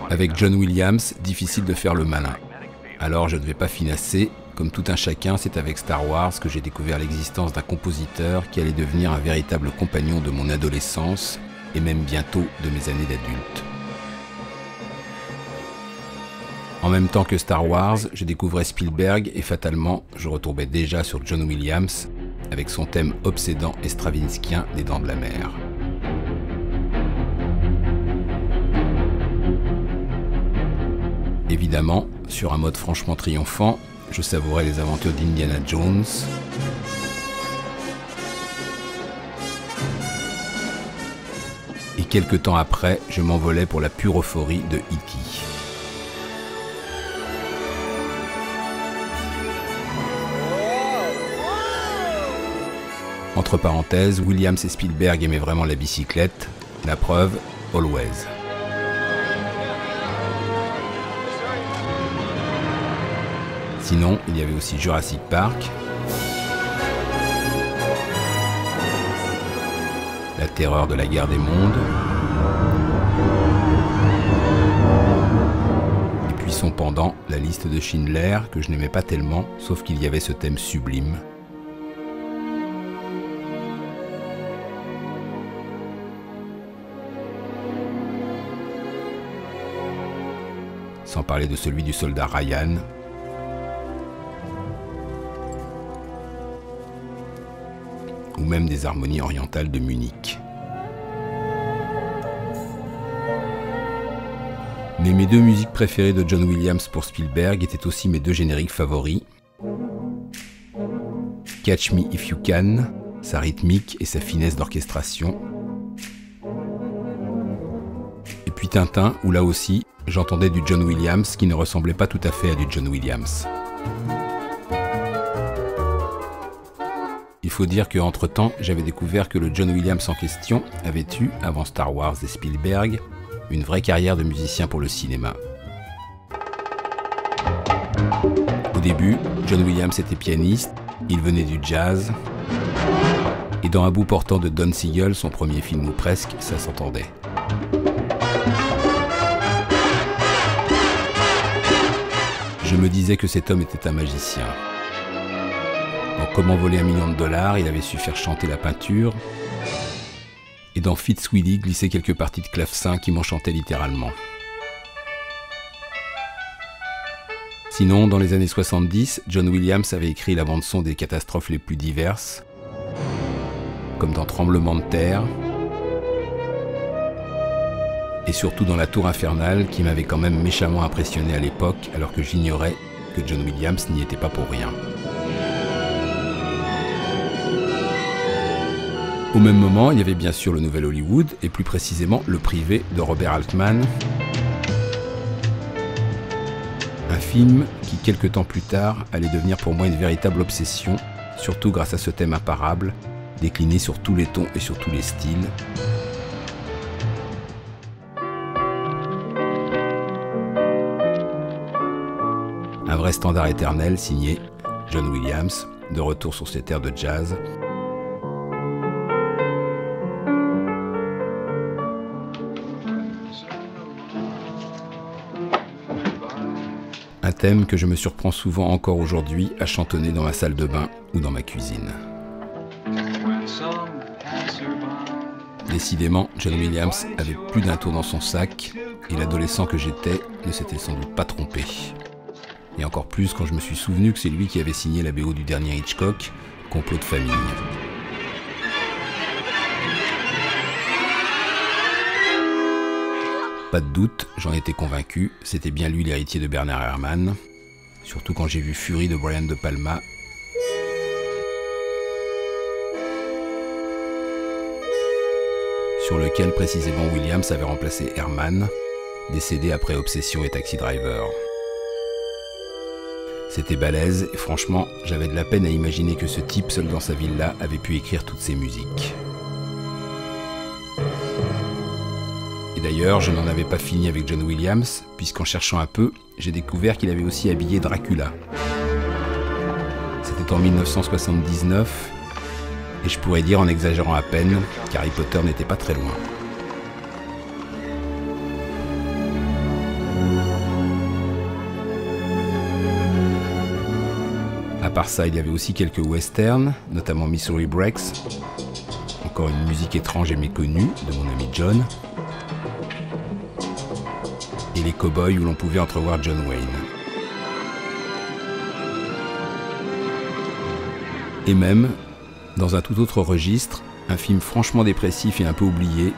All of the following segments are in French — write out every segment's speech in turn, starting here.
Avec John Williams, difficile de faire le malin. Alors je ne vais pas finasser, comme tout un chacun, c'est avec Star Wars que j'ai découvert l'existence d'un compositeur qui allait devenir un véritable compagnon de mon adolescence et même bientôt de mes années d'adulte. En même temps que Star Wars, je découvrais Spielberg et fatalement, je retombais déjà sur John Williams avec son thème obsédant et stravinskien des Dents de la Mer. Évidemment, sur un mode franchement triomphant, je savourais les aventures d'Indiana Jones, et quelques temps après, je m'envolais pour la pure euphorie de E.T. Entre parenthèses, Williams et Spielberg aimaient vraiment la bicyclette, la preuve, Always. Sinon, il y avait aussi Jurassic Park, La terreur de la guerre des mondes, et puis son pendant, La liste de Schindler, que je n'aimais pas tellement, sauf qu'il y avait ce thème sublime. Sans parler de celui du soldat Ryan. Ou même des harmonies orientales de Munich. Mais mes deux musiques préférées de John Williams pour Spielberg étaient aussi mes deux génériques favoris. Catch Me If You Can, sa rythmique et sa finesse d'orchestration. Et puis Tintin, où là aussi, j'entendais du John Williams qui ne ressemblait pas tout à fait à du John Williams. Il faut dire qu'entre-temps, j'avais découvert que le John Williams en question avait eu, avant Star Wars et Spielberg, une vraie carrière de musicien pour le cinéma. Au début, John Williams était pianiste, il venait du jazz, et dans Un bout portant de Don Siegel, son premier film ou presque, ça s'entendait. Je me disais que cet homme était un magicien. Dans Comment voler $1 million, il avait su faire chanter la peinture. Et dans Fitzwilly, glisser quelques parties de clavecin qui m'enchantaient littéralement. Sinon, dans les années 70, John Williams avait écrit la bande-son des catastrophes les plus diverses, comme dans Tremblement de terre, et surtout dans La Tour infernale, qui m'avait quand même méchamment impressionné à l'époque, alors que j'ignorais que John Williams n'y était pas pour rien. Au même moment, il y avait bien sûr le Nouvel Hollywood, et plus précisément Le Privé de Robert Altman. Un film qui, quelques temps plus tard, allait devenir pour moi une véritable obsession, surtout grâce à ce thème imparable, décliné sur tous les tons et sur tous les styles. Un vrai standard éternel signé John Williams, de retour sur ses terres de jazz. Un thème que je me surprends souvent encore aujourd'hui à chantonner dans ma salle de bain ou dans ma cuisine. Décidément, John Williams avait plus d'un tour dans son sac, et l'adolescent que j'étais ne s'était sans doute pas trompé. Et encore plus quand je me suis souvenu que c'est lui qui avait signé la BO du dernier Hitchcock, Complot de famille. Pas de doute, j'en étais convaincu, c'était bien lui l'héritier de Bernard Herrmann, surtout quand j'ai vu Fury de Brian De Palma, sur lequel précisément Williams avait remplacé Herrmann, décédé après Obsession et Taxi Driver. C'était balèze et franchement, j'avais de la peine à imaginer que ce type, seul dans sa villa, avait pu écrire toutes ces musiques. Et d'ailleurs, je n'en avais pas fini avec John Williams, puisqu'en cherchant un peu, j'ai découvert qu'il avait aussi habillé Dracula. C'était en 1979, et je pourrais dire en exagérant à peine qu'Harry Potter n'était pas très loin. part ça, il y avait aussi quelques westerns, notamment Missouri Breaks, encore une musique étrange et méconnue de mon ami John, et les Cowboys où l'on pouvait entrevoir John Wayne. Et même, dans un tout autre registre, un film franchement dépressif et un peu oublié,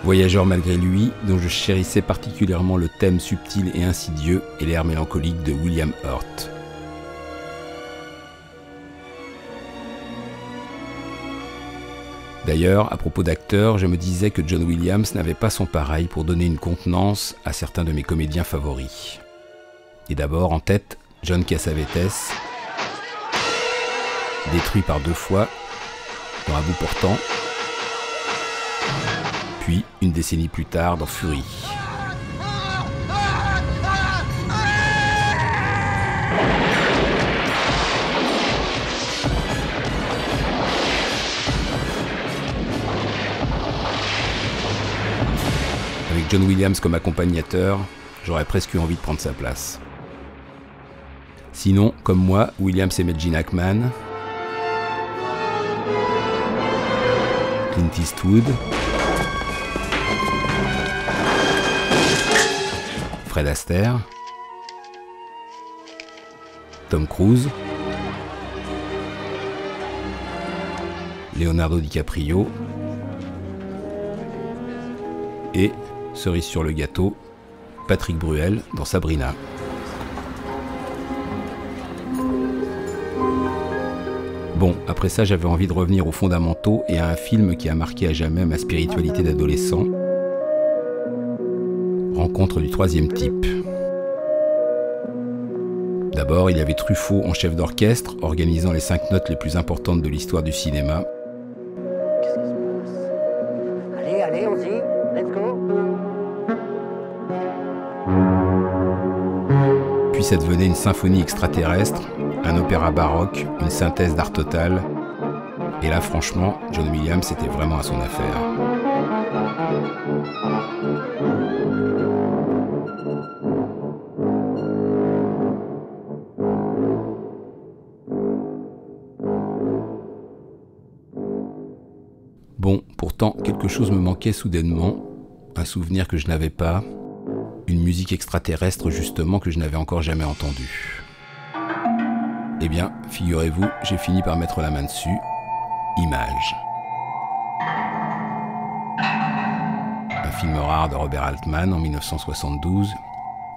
Voyageur malgré lui, dont je chérissais particulièrement le thème subtil et insidieux et l'air mélancolique de William Hurt. D'ailleurs, à propos d'acteurs, je me disais que John Williams n'avait pas son pareil pour donner une contenance à certains de mes comédiens favoris. Et d'abord, en tête, John Cassavetes, détruit par 2 fois, dans À bout portant, puis, une décennie plus tard, dans Fury. Avec John Williams comme accompagnateur, j'aurais presque eu envie de prendre sa place. Sinon, comme moi, Williams aimait Gene Hackman, Clint Eastwood, Fred Astaire, Tom Cruise, Leonardo DiCaprio et, cerise sur le gâteau, Patrick Bruel dans Sabrina. Bon, après ça, j'avais envie de revenir aux fondamentaux et à un film qui a marqué à jamais ma spiritualité d'adolescent. Rencontre du troisième type. D'abord, il y avait Truffaut en chef d'orchestre, organisant les 5 notes les plus importantes de l'histoire du cinéma. Qu'est-ce qui se passe? Allez, on y, let's go. Puis ça devenait une symphonie extraterrestre, un opéra baroque, une synthèse d'art total. Et là, franchement, John Williams était vraiment à son affaire. Bon, pourtant, quelque chose me manquait soudainement, un souvenir que je n'avais pas, une musique extraterrestre justement que je n'avais encore jamais entendue. Eh bien, figurez-vous, j'ai fini par mettre la main dessus. Image. Un film rare de Robert Altman en 1972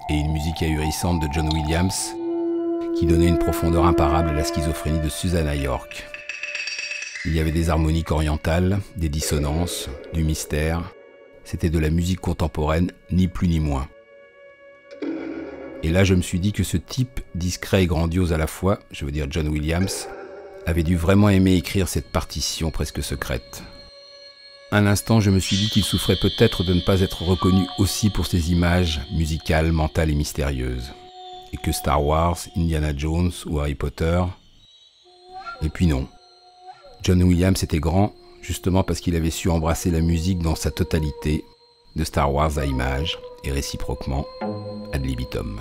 et une musique ahurissante de John Williams qui donnait une profondeur imparable à la schizophrénie de Susanna York. Il y avait des harmoniques orientales, des dissonances, du mystère. C'était de la musique contemporaine, ni plus ni moins. Et là, je me suis dit que ce type, discret et grandiose à la fois, je veux dire John Williams, avait dû vraiment aimer écrire cette partition presque secrète. Un instant, je me suis dit qu'il souffrait peut-être de ne pas être reconnu aussi pour ses images musicales, mentales et mystérieuses. Et que Star Wars, Indiana Jones ou Harry Potter... Et puis non. John Williams était grand, justement parce qu'il avait su embrasser la musique dans sa totalité, de Star Wars à images, et réciproquement, ad libitum.